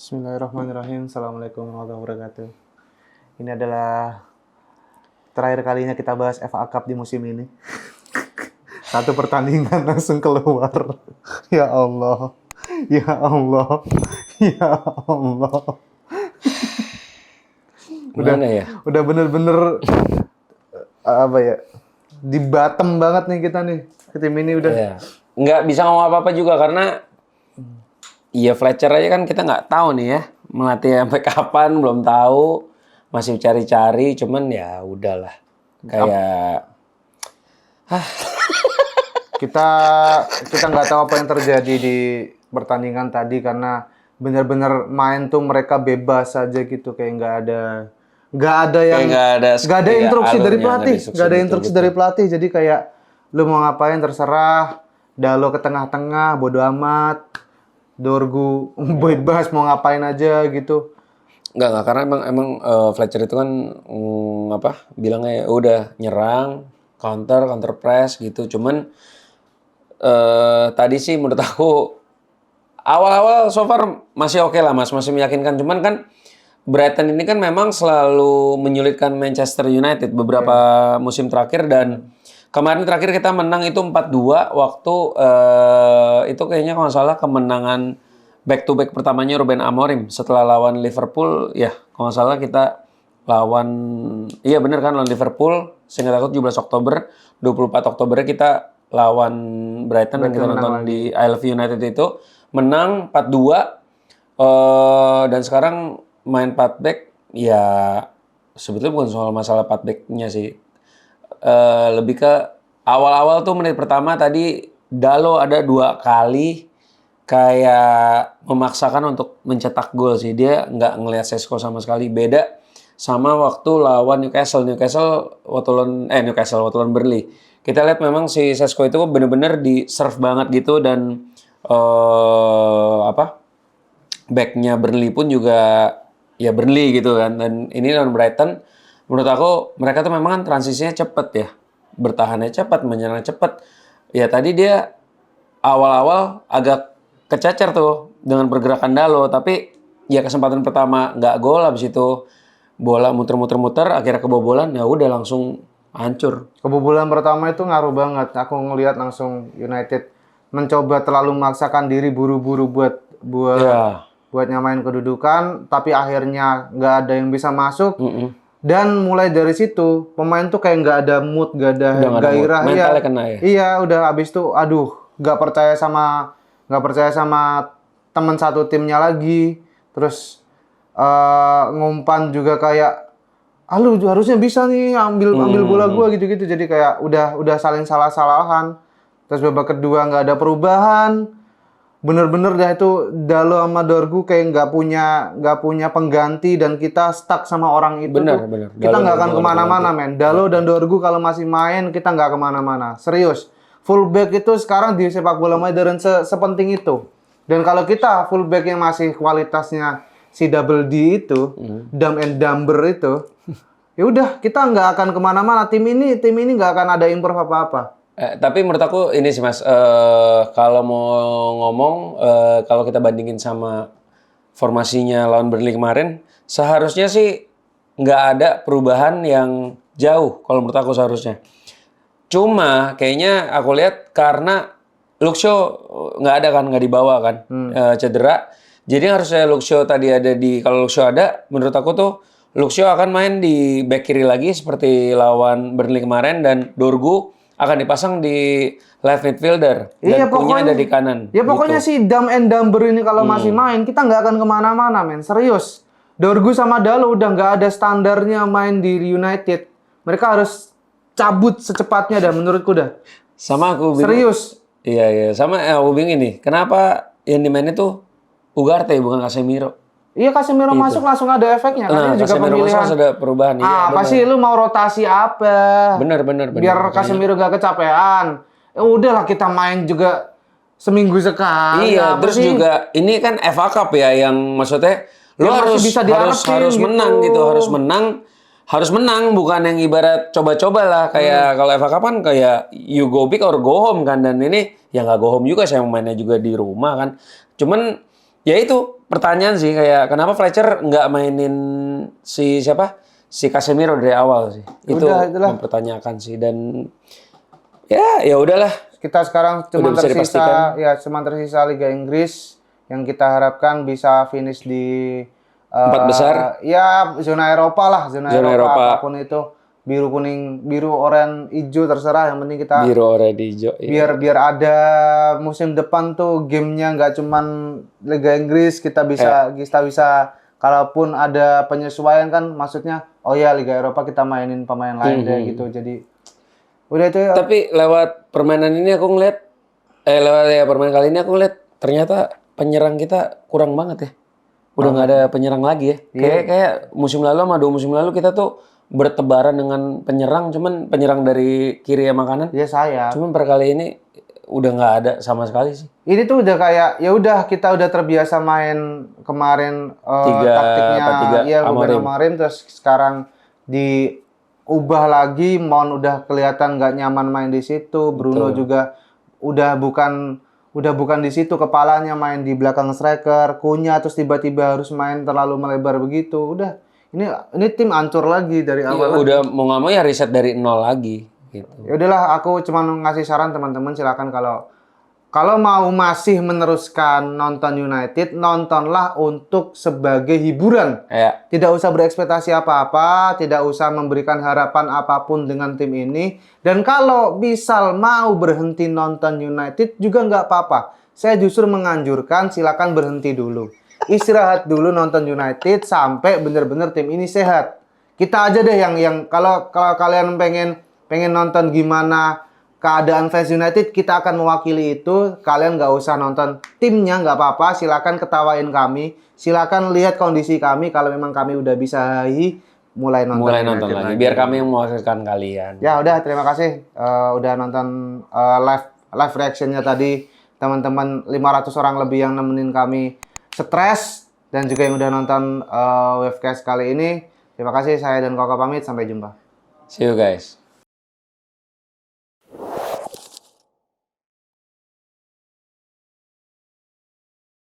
Bismillahirrahmanirrahim. Assalamualaikum warahmatullahi wabarakatuh. Ini adalah terakhir kalinya kita bahas FA Cup di musim ini. Satu pertandingan langsung keluar. Ya Allah. Ya Allah. Ya Allah. Gimana ya? Udah bener-bener apa ya? Di bottom banget nih kita nih. Tim ini udah. Ya. Nggak bisa ngomong apa-apa juga karena iya Fletcher aja kan kita nggak tahu nih ya. Melatih sampai kapan belum tahu. Masih cari-cari cuman ya udahlah. Kayak kita nggak tahu apa yang terjadi di pertandingan tadi karena benar-benar main tuh mereka bebas saja gitu, kayak nggak ada yang nggak ada instruksi dari pelatih, nggak ada instruksi dari pelatih, jadi kayak lu mau ngapain terserah, Dalo ke tengah-tengah bodo amat, Dorgu bebas mau ngapain aja gitu. Enggak, karena emang Fletcher itu kan bilangnya udah nyerang, counter press gitu. Cuman tadi sih menurut aku awal-awal so far masih oke lah Mas, masih meyakinkan. Cuman kan Brighton ini kan memang selalu menyulitkan Manchester United beberapa musim terakhir, dan kemarin terakhir kita menang itu 4-2 waktu itu kayaknya kalau nggak salah kemenangan back to back pertamanya Ruben Amorim setelah lawan Liverpool ya, kalau nggak salah kita lawan, iya bener kan, lawan Liverpool, seingat aku 17 Oktober, 24 Oktober kita lawan Brighton dan kita nonton di I Love United itu, menang 4-2 dan sekarang main 4 back ya, sebetulnya bukan soal masalah 4 back-nya sih, lebih ke awal-awal tuh menit pertama tadi Dalo ada 2 kali kayak memaksakan untuk mencetak gol sih, dia nggak ngelihat Sesko sama sekali. Beda sama waktu lawan Newcastle waktu lawan Burnley. Kita lihat memang si Sesko itu bener-bener di serve banget gitu, dan backnya Burnley pun juga ya Burnley gitu kan. Dan ini lawan Brighton, menurut aku mereka tuh memang kan transisinya cepet ya, bertahannya cepat, menyerang cepat. Ya tadi dia awal-awal agak kecacar tuh dengan pergerakan Dalo, tapi ya kesempatan pertama nggak gol, habis itu bola muter-muter akhirnya kebobolan, ya udah langsung hancur. Kebobolan pertama itu ngaruh banget. Aku ngelihat langsung United mencoba terlalu memaksakan diri, buru-buru buat nyamain kedudukan, tapi akhirnya nggak ada yang bisa masuk. Dan mulai dari situ pemain tuh kayak nggak ada mood, nggak ada gairah. Mentalnya kena ya. Iya, udah habis tuh, aduh, nggak percaya sama teman satu timnya lagi. Terus ngumpan juga kayak, lu harusnya bisa nih ambil bola gua gitu-gitu. Jadi kayak udah saling salah-salahan. Terus babak kedua nggak ada perubahan. Bener-bener dah itu Dalo sama Dorgu kayak nggak punya pengganti, dan kita stuck sama orang itu. Bener. Kita nggak akan kemana-mana, men. Dalo dan Dorgu kalau masih main kita nggak kemana-mana. Serius. Fullback itu sekarang di sepak bola modern sepenting itu. Dan kalau kita fullback yang masih kualitasnya si double D itu, Dumb and Dumber itu, ya udah kita nggak akan kemana-mana. Tim ini nggak akan ada improve apa-apa. Tapi menurut aku ini sih Mas, kalau mau ngomong, kalau kita bandingin sama formasinya lawan Burnley kemarin, seharusnya sih nggak ada perubahan yang jauh kalau menurut aku seharusnya. Cuma kayaknya aku lihat karena Luke Shaw nggak ada kan, nggak dibawa kan, cedera. Jadi harusnya Luke Shaw tadi ada kalau Luke Shaw ada, menurut aku tuh Luke Shaw akan main di back kiri lagi seperti lawan Burnley kemarin, dan Dorgu akan dipasang di left midfielder. Dan punya ada di kanan. Ya pokoknya gitu. si Dumb and Dumber ini kalau masih main, kita nggak akan kemana-mana, men. Serius. Dorgu sama Dalo udah nggak ada standarnya main di United. Mereka harus cabut secepatnya dah, menurutku dah. Sama aku bingung. Serius. Iya. Sama aku bingung ini. Kenapa yang dimainin tuh Ugarte bukan Casemiro? Iya, Casemiro masuk langsung ada efeknya. Kan ini juga Casemiro pemilihan. masuk ada perubahan. Apa sih lu mau rotasi apa? Bener. Biar Casemiro gak kecapean. Udahlah kita main juga seminggu sekali. Iya, terus sih? Juga ini kan FA Cup ya, yang maksudnya lu harus menang gitu, harus menang, bukan yang ibarat coba-coba lah kayak kalau FA Cup kan kayak you go big or go home kan, dan ini ya nggak go home juga, saya mainnya juga di rumah kan. Cuman ya itu pertanyaan sih kayak kenapa Fletcher nggak mainin si siapa? Si Casemiro dari awal sih. Itu Itulah. mempertanyakan sih dan ya udahlah. Kita sekarang cuma Udah bisa dipastikan. cuma tersisa Liga Inggris yang kita harapkan bisa finish di Empat besar. Ya zona Eropa lah, zona Eropa. apapun itu. Biru kuning, biru oranye, hijau terserah, yang penting kita Biru oranye hijau. biar ada musim depan tuh gamenya nggak cuman Liga Inggris, kita bisa kalaupun ada penyesuaian kan, maksudnya oh ya Liga Eropa kita mainin pemain lain deh gitu. Jadi udah itu ya. Tapi lewat permainan ini aku ngeliat lewat ya permainan kali ini aku ngeliat ternyata penyerang kita kurang banget ya. Udah nggak ada penyerang lagi ya. Kayak musim lalu sama 2 musim lalu kita tuh bertebaran dengan penyerang, cuman penyerang dari kiri sama kanan. Ya saya. Cuman per kali ini udah nggak ada sama sekali sih. Ini tuh udah kayak ya udah kita udah terbiasa main kemarin taktiknya ya Amorim, terus sekarang diubah lagi, Mount udah kelihatan nggak nyaman main di situ, Bruno juga udah bukan di situ, kepalanya main di belakang striker, Cunha terus tiba-tiba harus main terlalu melebar begitu. Udah ini tim hancur lagi dari awal. Udah mau nggak mau ya riset dari nol lagi gitu. Ya udahlah, aku cuma ngasih saran teman-teman, silakan kalau mau masih meneruskan nonton United, nontonlah untuk sebagai hiburan. Ya. Tidak usah berekspektasi apa-apa, tidak usah memberikan harapan apapun dengan tim ini. Dan kalau misal mau berhenti nonton United juga nggak apa-apa. Saya justru menganjurkan silakan berhenti dulu. Istirahat dulu nonton United sampai benar-benar tim ini sehat. Kita aja deh yang kalau kalian pengen nonton gimana keadaan fans United, kita akan mewakili itu. Kalian nggak usah nonton timnya, nggak apa-apa. Silakan ketawain kami. Silakan lihat kondisi kami. Kalau memang kami udah bisa mulai nonton lagi. Biar kami yang mewakilkan kalian. Ya udah, terima kasih udah nonton live reactionnya tadi. Teman-teman 500 orang lebih yang nemenin kami stres dan juga yang udah nonton webcast kali ini. Terima kasih, saya dan Koko pamit, sampai jumpa. See you guys.